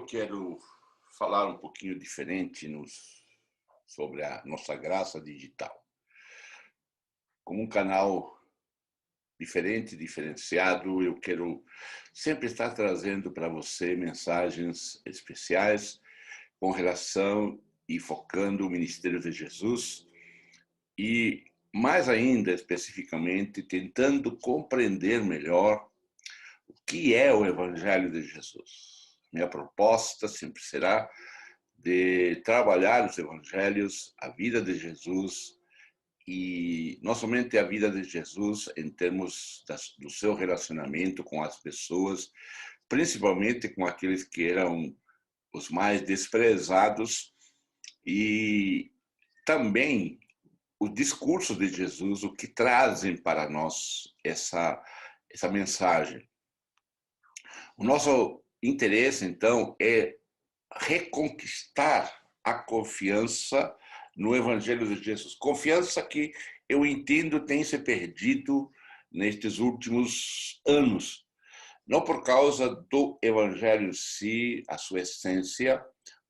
quero falar um pouquinho diferente sobre a nossa graça digital. Como um canal diferente, diferenciado, eu quero sempre estar trazendo para você mensagens especiais com relação e focando o ministério de Jesus e, mais ainda, especificamente, tentando compreender melhor o que é o Evangelho de Jesus. Minha proposta sempre será de trabalhar os evangelhos, a vida de Jesus, e não somente a vida de Jesus em termos do seu relacionamento com as pessoas, principalmente com aqueles que eram os mais desprezados, e também o discurso de Jesus, o que trazem para nós essa mensagem. O nosso interesse, então, é reconquistar a confiança no Evangelho de Jesus. Confiança que eu entendo tem se perdido nestes últimos anos. Não por causa do Evangelho em si, a sua essência,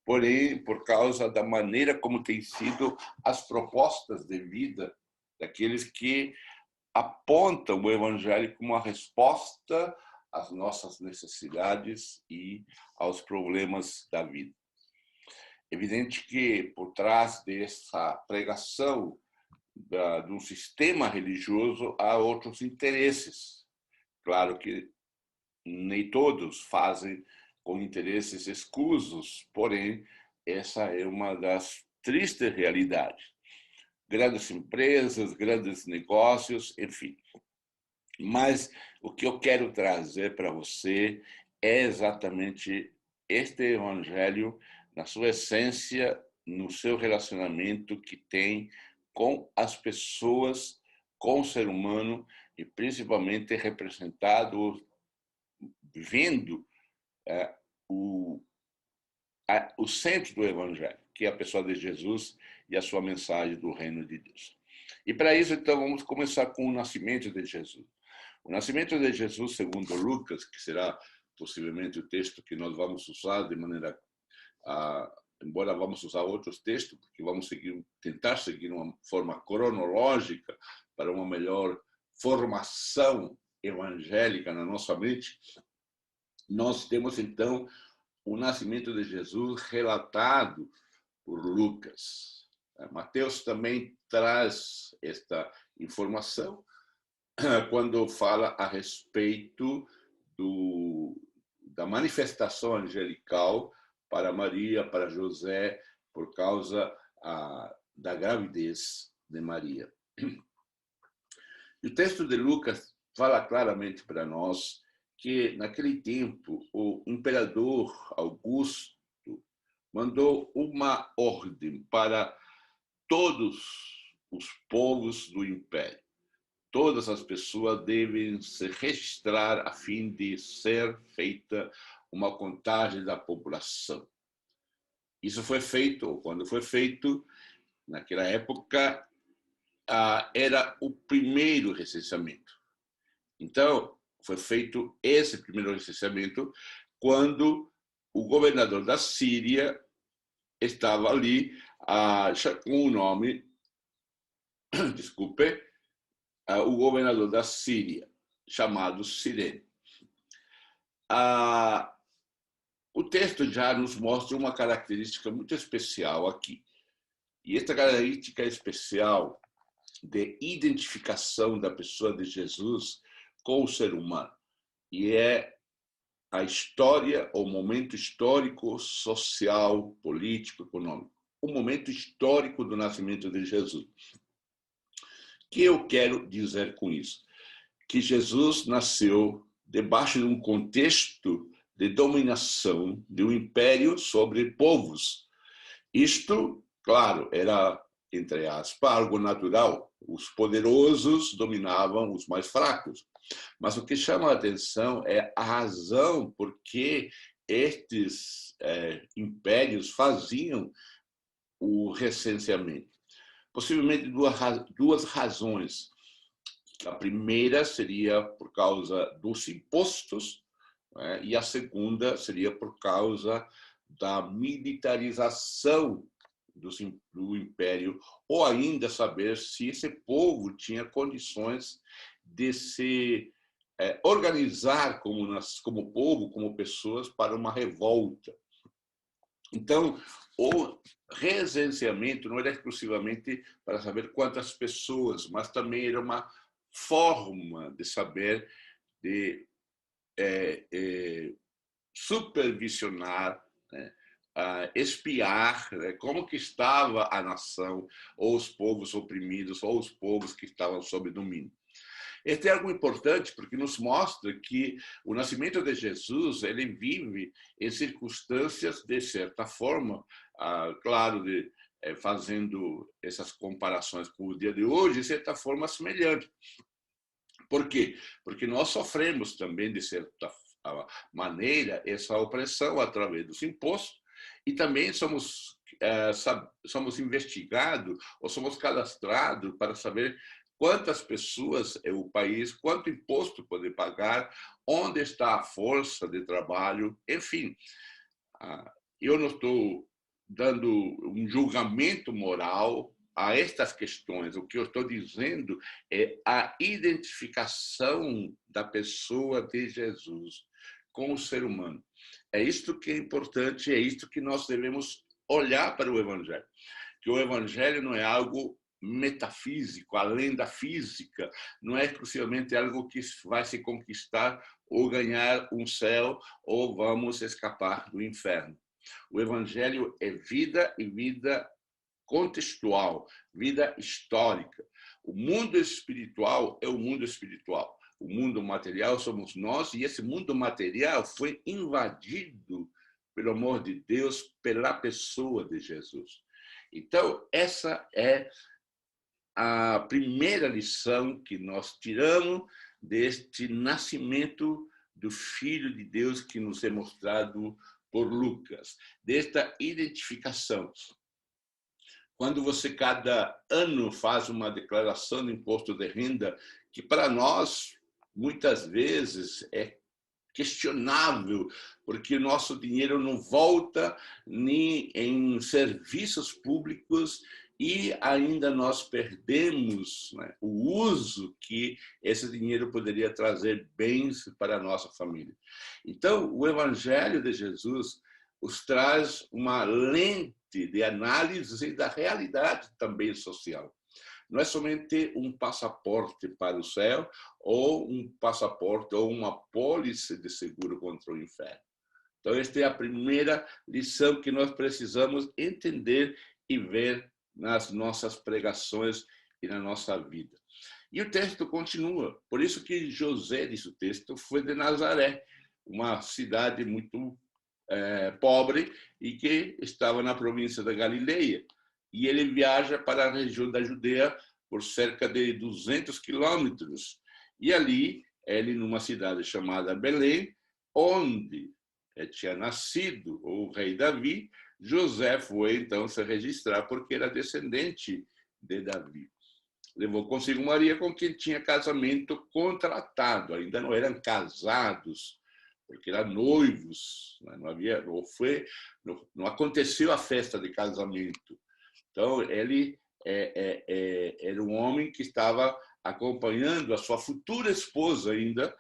porém por causa da maneira como têm sido as propostas de vida daqueles que apontam o Evangelho como uma resposta às nossas necessidades e aos problemas da vida. Evidente que por trás dessa pregação de um sistema religioso há outros interesses. Claro que nem todos fazem com interesses escusos, porém essa é uma das tristes realidades. Grandes empresas, grandes negócios, enfim. Mas o que eu quero trazer para você é exatamente este evangelho na sua essência, no seu relacionamento que tem com as pessoas, com o ser humano e principalmente representado, vendo o centro do evangelho, que é a pessoa de Jesus e a sua mensagem do reino de Deus. E para isso, então, vamos começar com o nascimento de Jesus. O nascimento de Jesus, segundo Lucas, que será possivelmente o texto que nós vamos usar de maneira, embora vamos usar outros textos, porque vamos tentar seguir uma forma cronológica para uma melhor formação evangélica na nossa mente, nós temos então o nascimento de Jesus relatado por Lucas. Mateus também traz esta informação quando fala a respeito da manifestação angelical para Maria, para José, por causa da gravidez de Maria. E o texto de Lucas fala claramente para nós que, naquele tempo, o imperador Augusto mandou uma ordem para todos os povos do império. Todas as pessoas devem se registrar a fim de ser feita uma contagem da população. Isso foi feito, ou quando foi feito, naquela época, era o primeiro recenseamento. Então, foi feito esse primeiro recenseamento quando o governador da Síria estava ali com o nome, desculpe, o governador da Síria, chamado Cirene. O texto já nos mostra uma característica muito especial aqui. E esta característica especial de identificação da pessoa de Jesus com o ser humano. E é a história, o momento histórico, social, político, econômico. O momento histórico do nascimento de Jesus. O que eu quero dizer com isso? Que Jesus nasceu debaixo de um contexto de dominação de um império sobre povos. Isto, claro, era, entre aspas, algo natural. Os poderosos dominavam os mais fracos. Mas o que chama a atenção é a razão por que estes impérios faziam o recenseamento. Possivelmente duas razões. A primeira seria por causa dos impostos, né? E a segunda seria por causa da militarização do império, ou ainda saber se esse povo tinha condições de se organizar como povo, como pessoas, para uma revolta. Então, o recenseamento não era exclusivamente para saber quantas pessoas, mas também era uma forma de saber, de supervisionar, né, espiar, né, como que estava a nação, ou os povos oprimidos, ou os povos que estavam sob domínio. Este é algo importante porque nos mostra que o nascimento de Jesus ele vive em circunstâncias, de certa forma, claro, fazendo essas comparações com o dia de hoje, de certa forma semelhante. Por quê? Porque nós sofremos também, de certa maneira, essa opressão através dos impostos e também somos investigados ou somos cadastrados para saber quantas pessoas é o país, quanto imposto pode pagar, onde está a força de trabalho, enfim. Eu não estou dando um julgamento moral a estas questões. O que eu estou dizendo é a identificação da pessoa de Jesus com o ser humano. É isto que é importante, é isto que nós devemos olhar para o Evangelho. Que o Evangelho não é algo metafísico, além da física, não é exclusivamente algo que vai se conquistar ou ganhar um céu ou vamos escapar do inferno. O Evangelho é vida e vida contextual, vida histórica. O mundo espiritual é o mundo espiritual. O mundo material somos nós e esse mundo material foi invadido, pelo amor de Deus, pela pessoa de Jesus. Então, essa é a primeira lição que nós tiramos deste nascimento do Filho de Deus que nos é mostrado por Lucas, desta identificação. Quando você cada ano faz uma declaração de imposto de renda, que para nós muitas vezes é questionável, porque o nosso dinheiro não volta nem em serviços públicos e ainda nós perdemos, né, o uso que esse dinheiro poderia trazer bens para a nossa família. Então, o Evangelho de Jesus os traz uma lente de análise da realidade também social. Não é somente um passaporte para o céu ou um passaporte ou uma pólice de seguro contra o inferno. Então, esta é a primeira lição que nós precisamos entender e ver nas nossas pregações e na nossa vida. E o texto continua. Por isso que José, diz o texto, foi de Nazaré, uma cidade muito pobre e que estava na província da Galileia. E ele viaja para a região da Judeia por cerca de 200 quilômetros. E ali, ele numa cidade chamada Belém, onde tinha nascido o rei Davi, José foi então se registrar porque era descendente de Davi. Levou consigo Maria, com quem tinha casamento contratado, ainda não eram casados, porque eram noivos, não aconteceu a festa de casamento. Então, ele era um homem que estava acompanhando a sua futura esposa ainda,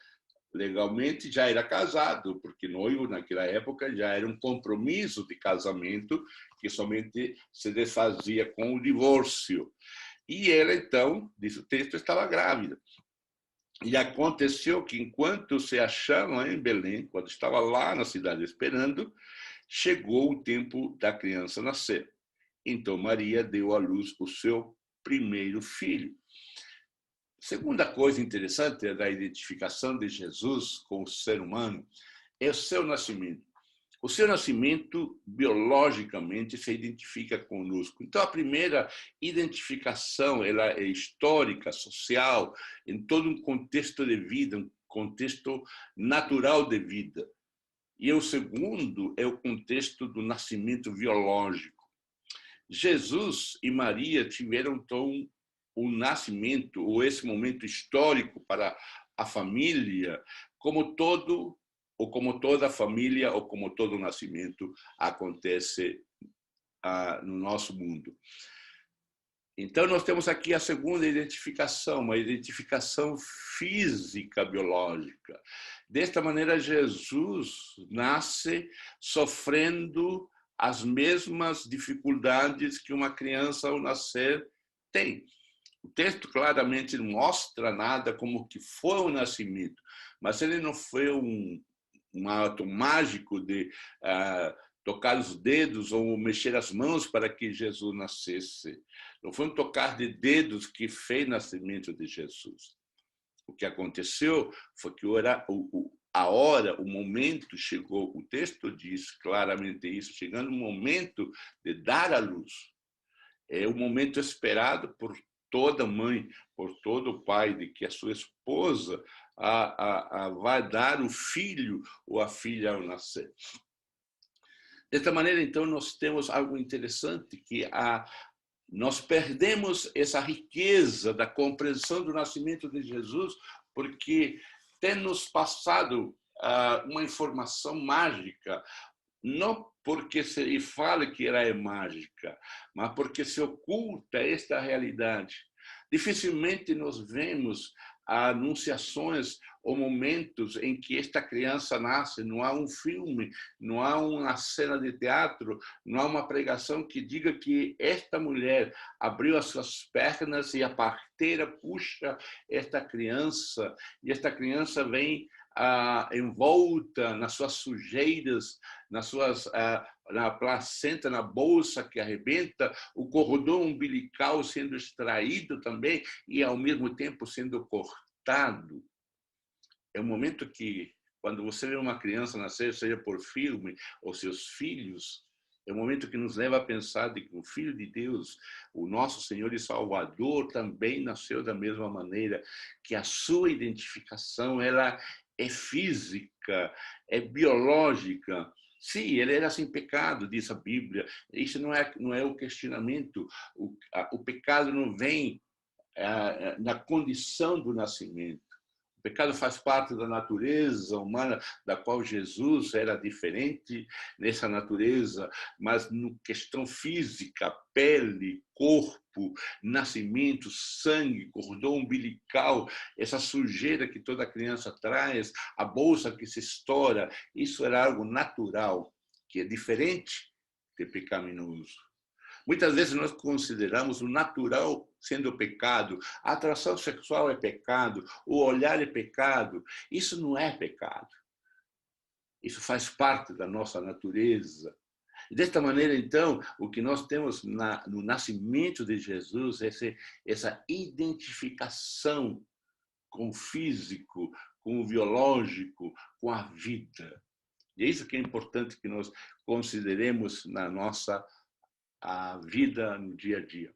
legalmente já era casado, porque noivo naquela época já era um compromisso de casamento que somente se desfazia com o divórcio. E ela, então, diz o texto, estava grávida. E aconteceu que, enquanto se achavam em Belém, quando estava lá na cidade esperando, chegou o tempo da criança nascer. Então, Maria deu à luz o seu primeiro filho. Segunda coisa interessante da identificação de Jesus com o ser humano é o seu nascimento. O seu nascimento, biologicamente, se identifica conosco. Então, a primeira identificação ela é histórica, social, em todo um contexto de vida, um contexto natural de vida. E o segundo é o contexto do nascimento biológico. Jesus e Maria tiveram, então, o nascimento, ou esse momento histórico para a família, como todo ou como toda família, ou como todo nascimento acontece no nosso mundo. Então, nós temos aqui a segunda identificação, uma identificação física, biológica. Desta maneira, Jesus nasce sofrendo as mesmas dificuldades que uma criança ao nascer tem. O texto claramente não mostra nada como que foi o nascimento, mas ele não foi um ato mágico de tocar os dedos ou mexer as mãos para que Jesus nascesse. Não foi um tocar de dedos que fez o nascimento de Jesus. O que aconteceu foi que a hora, o momento chegou, o texto diz claramente isso, chegando o momento de dar à luz. É o momento esperado por toda mãe, por todo pai, de que a sua esposa vai dar o filho ou a filha ao nascer. Desta maneira, então, nós temos algo interessante, que nós perdemos essa riqueza da compreensão do nascimento de Jesus, porque tem nos passado uma informação mágica, não porque se fala que ela é mágica, mas porque se oculta esta realidade. Dificilmente nós vemos anunciações ou momentos em que esta criança nasce, não há um filme, não há uma cena de teatro, não há uma pregação que diga que esta mulher abriu as suas pernas e a parteira puxa esta criança, e esta criança vem envolta nas suas sujeiras, na placenta, na bolsa que arrebenta, o cordão umbilical sendo extraído também e, ao mesmo tempo, sendo cortado. É um momento que, quando você vê uma criança nascer, seja por filme ou seus filhos, é um momento que nos leva a pensar de que o Filho de Deus, o nosso Senhor e Salvador, também nasceu da mesma maneira, que a sua identificação ela é física, é biológica. Sim, ele era sem pecado, diz a Bíblia. Isso não é o questionamento. O pecado não vem na condição do nascimento. O pecado faz parte da natureza humana, da qual Jesus era diferente nessa natureza, mas no questão física, pele, corpo, nascimento, sangue, cordão umbilical, essa sujeira que toda criança traz, a bolsa que se estoura, isso era algo natural, que é diferente de pecaminoso. Muitas vezes nós consideramos o natural sendo pecado, a atração sexual é pecado, o olhar é pecado. Isso não é pecado. Isso faz parte da nossa natureza. E desta maneira, então, o que nós temos no nascimento de Jesus é essa identificação com o físico, com o biológico, com a vida. E é isso que é importante que nós consideremos na nossa vida no dia a dia.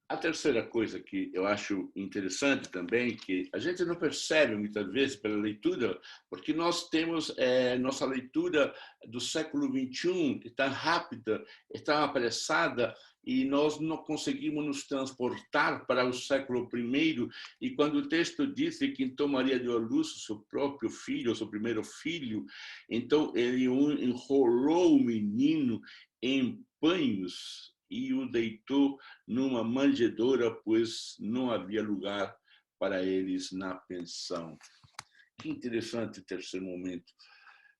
A terceira coisa que eu acho interessante também, que a gente não percebe muitas vezes pela leitura, porque nós temos nossa leitura do século XXI, tão rápida, tão apressada, e nós não conseguimos nos transportar para o século I. E quando o texto diz que então Maria deu à luz o seu próprio filho, o seu primeiro filho, então ele enrolou o menino em panos e o deitou numa manjedoura, pois não havia lugar para eles na pensão. Que interessante o terceiro momento.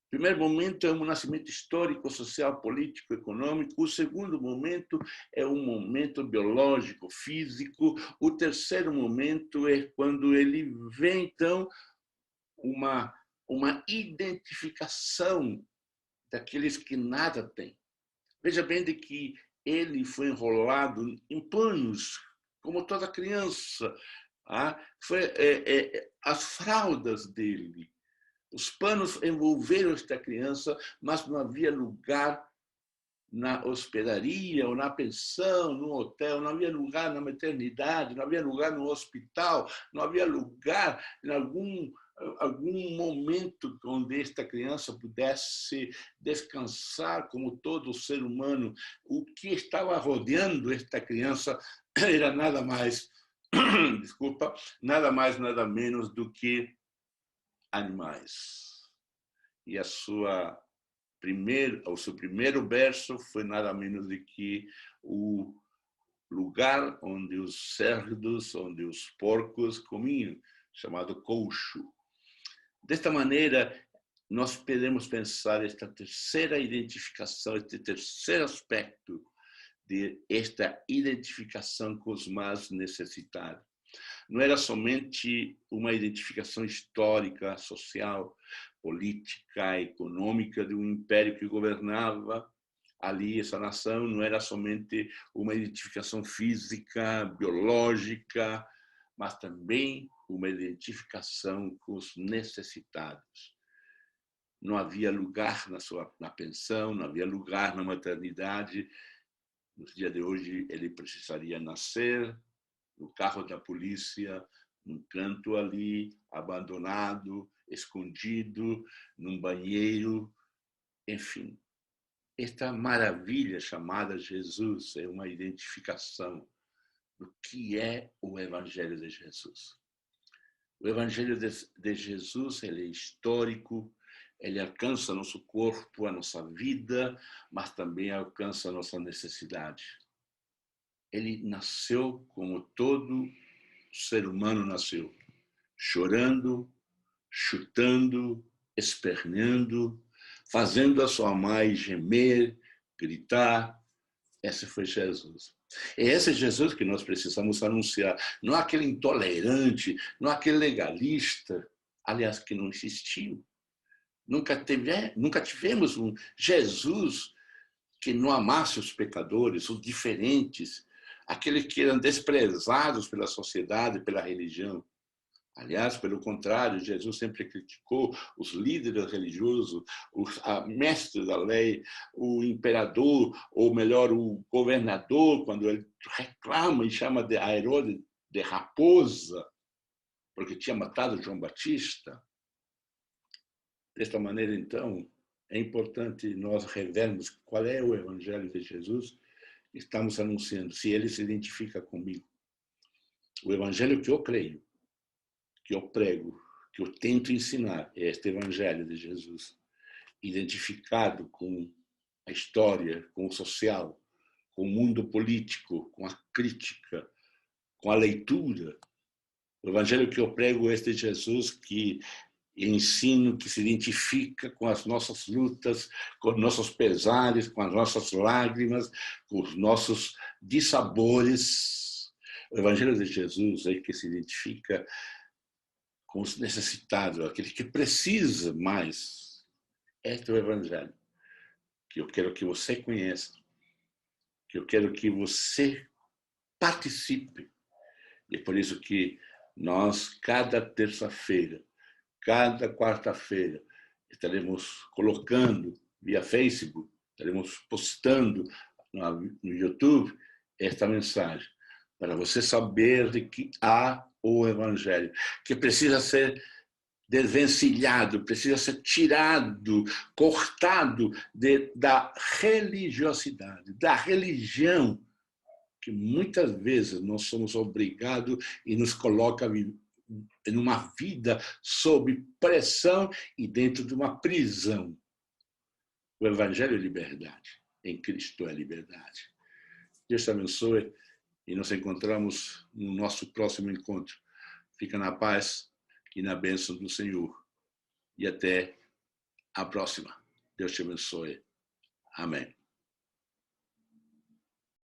O primeiro momento é um nascimento histórico, social, político, econômico. O segundo momento é um momento biológico, físico. O terceiro momento é quando ele vê, então, uma identificação daqueles que nada têm. Veja bem de que ele foi enrolado em panos, como toda criança. As fraldas dele. Os panos envolveram esta criança, mas não havia lugar na hospedaria, ou na pensão, no hotel, não havia lugar na maternidade, não havia lugar no hospital, não havia lugar em algum momento onde esta criança pudesse descansar como todo ser humano. O que estava rodeando esta criança era nada mais, nada mais, nada menos do que animais. e o seu primeiro verso foi nada menos do que o lugar onde os cerdos, onde os porcos comiam, chamado coxo. Desta maneira, nós podemos pensar esta terceira identificação, este terceiro aspecto de esta identificação com os mais necessitados. Não era somente uma identificação histórica, social, política, econômica de um império que governava ali essa nação, não era somente uma identificação física, biológica, mas também uma identificação com os necessitados. Não havia lugar na pensão, não havia lugar na maternidade. Nos dias de hoje, ele precisaria nascer no carro da polícia, num canto ali, abandonado, escondido, num banheiro, enfim. Esta maravilha chamada Jesus é uma identificação do que é o Evangelho de Jesus. O Evangelho de Jesus, ele é histórico, ele alcança nosso corpo, a nossa vida, mas também alcança a nossa necessidade. Ele nasceu como todo ser humano nasceu, chorando, chutando, esperneando, fazendo a sua mãe gemer, gritar. Esse foi Jesus. É esse Jesus que nós precisamos anunciar, não aquele intolerante, não aquele legalista, aliás, que não existiu. Nunca tivemos um Jesus que não amasse os pecadores, os diferentes, aqueles que eram desprezados pela sociedade, pela religião. Aliás, pelo contrário, Jesus sempre criticou os líderes religiosos, os mestres da lei, o imperador, ou melhor, o governador, quando ele reclama e chama a Herodes de raposa, porque tinha matado João Batista. Desta maneira, então, é importante nós revermos qual é o Evangelho de Jesus que estamos anunciando, se ele se identifica comigo. O Evangelho que eu creio, que eu prego, que eu tento ensinar, é este Evangelho de Jesus, identificado com a história, com o social, com o mundo político, com a crítica, com a leitura. O Evangelho que eu prego é este Jesus que ensino, que se identifica com as nossas lutas, com os nossos pesares, com as nossas lágrimas, com os nossos dissabores. O Evangelho de Jesus é que se identifica com os necessitados, aquele que precisa mais. Este é o Evangelho que eu quero que você conheça, que eu quero que você participe. E é por isso que nós, cada terça-feira, cada quarta-feira, estaremos colocando via Facebook, estaremos postando no YouTube esta mensagem, para você saber de que há o Evangelho, que precisa ser desvencilhado, precisa ser tirado, cortado da religiosidade, da religião, que muitas vezes nós somos obrigados e nos coloca em uma vida sob pressão e dentro de uma prisão. O Evangelho é liberdade. Em Cristo é liberdade. Deus te abençoe e nos encontramos no nosso próximo encontro. Fica na paz e na bênção do Senhor. E até a próxima. Deus te abençoe. Amém.